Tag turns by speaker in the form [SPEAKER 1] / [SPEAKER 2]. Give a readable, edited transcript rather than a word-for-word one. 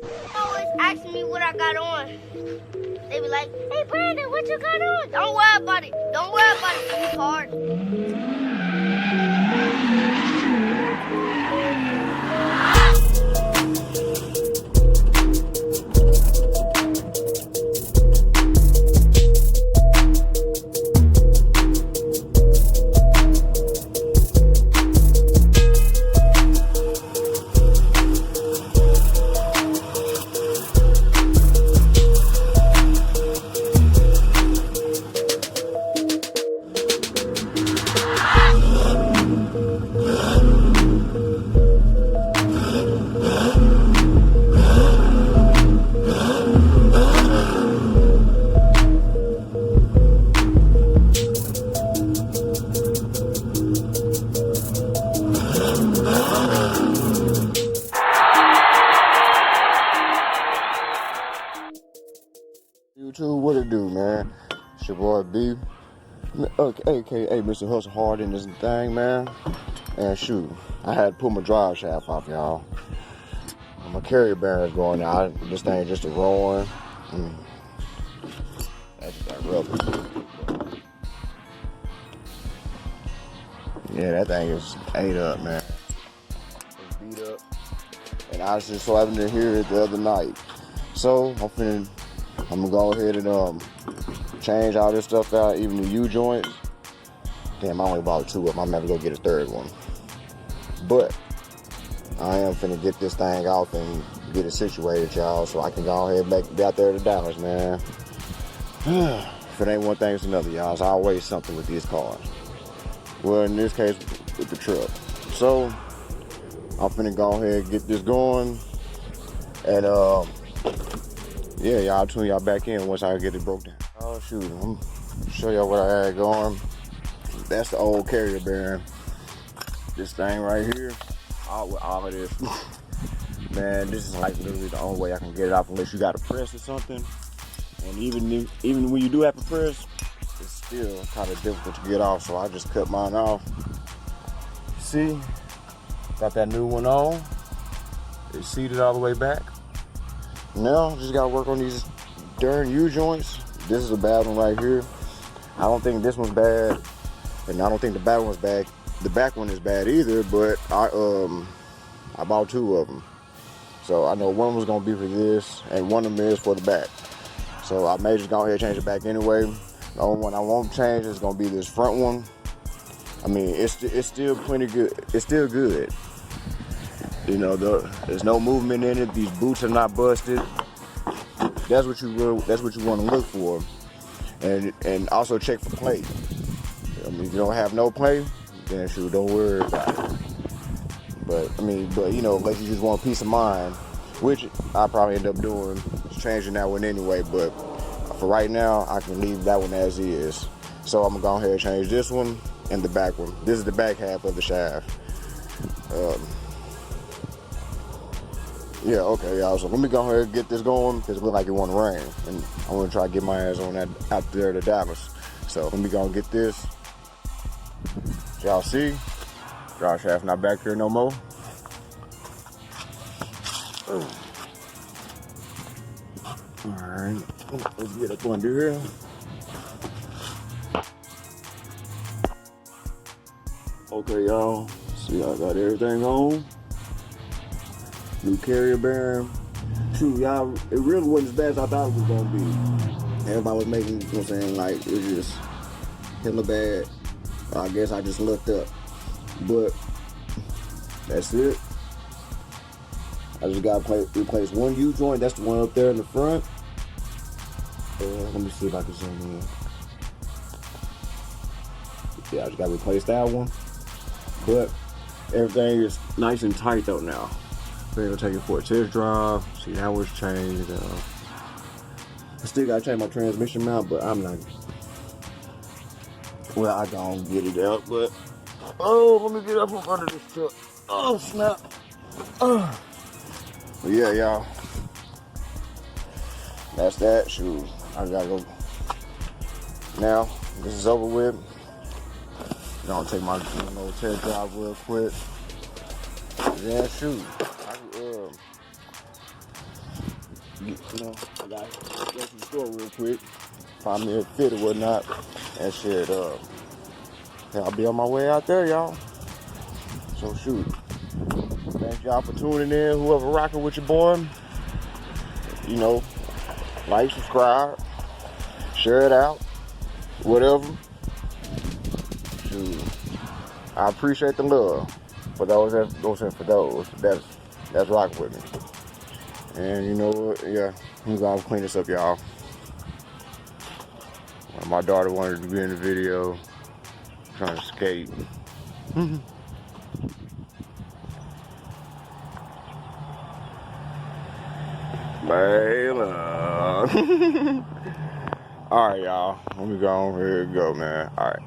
[SPEAKER 1] Always asking me what I got on. They be like, hey Brandon, what you got on? Don't worry about it. Don't worry about it, sweetheart.
[SPEAKER 2] YouTube, what it do, man? It's your boy B, aka Mr.Hustlehard in this thing, man. And shoot, I had to pull my drive shaft off, y'all. My carrier bearing's going out. This thing just a rolling. That's that rubber. Yeah, that thing is ate up, man. It's beat up. And I was just so happened to hear it the other night. So I'm gonna go ahead and change all this stuff out, even the U-joints. Damn, I only bought 2 of them. I'm gonna have to go get a 3rd one. But I am finna get this thing off and get it situated, y'all, so I can go ahead and be out there to Dallas, man. If it ain't one thing, it's another, y'all. There's always something with these cars. Well, in this case, with the truck. So I'm finna go ahead and get this going. And yeah, y'all tune y'all back in once I get it broke down. Oh shoot, I'm gonna show y'all what I had going. That's the old carrier bearing. This thing right here, all of this. Man, this is like literally the only way I can get it off unless you got a press or something. And even when you do have a press, it's still kind of difficult to get off. So I just cut mine off. See, got that new one on. It's seated all the way back. Now, just gotta work on these darn U-joints. This is a bad one right here. I don't think this one's bad, and I don't think the back one's bad. The back one is bad either, but I bought 2 of them. So I know one was gonna be for this, and one of them is for the back. So I may just go ahead and change it back anyway. The only one I won't change is gonna be this front one. I mean, it's still plenty good. It's still good. You know, there's no movement in it. These boots are not busted. That's what you want to look for, and also check for play. I mean, if you don't have no play, then shoot, don't worry about it. But you know, unless you just want peace of mind, which I probably end up doing, changing that one anyway. But for right now, I can leave that one as is. So I'm gonna go ahead and change this one and the back one. This is the back half of the shaft. Yeah, okay, y'all. So let me go ahead and get this going because it looks like it want to rain, and I want to try to get my ass on that out there to Dallas. So let me go and get this. Y'all see, drive shaft not back here no more. All right, let's get up under here. Okay, y'all. See, I got everything on. New carrier bearing. Shoot, y'all, it really wasn't as bad as I thought it was gonna be. Everybody was making, you know what I'm saying, like, it was just hella bad. I guess I just looked up. But that's it. I just gotta replace one U-joint. That's the one up there in the front. Let me see if I can zoom in. Yeah, I just gotta replace that one. But everything is nice and tight though now. We're gonna take it for a test drive, see how it's changed. I still gotta change my transmission mount, but I'm not. Well, I gonna get it out, but let me get up from under this truck. Oh snap! But yeah, y'all, that's that. Shoot, I gotta go. Now this is over with. I'm gonna take my test drive real quick. Yeah, shoot. I gotta go to the store real quick, find me a fit or whatnot, and shit. I'll be on my way out there, y'all. So shoot, thank y'all for tuning in. Whoever rocking with your boy, you know, like, subscribe, share it out, whatever. Shoot, I appreciate the love for those that's rocking with me. And you know what? Yeah, I'm gonna clean this up, y'all. My daughter wanted to be in the video, trying to skate. Layla. All right, y'all. Let me go on here and go, man. All right.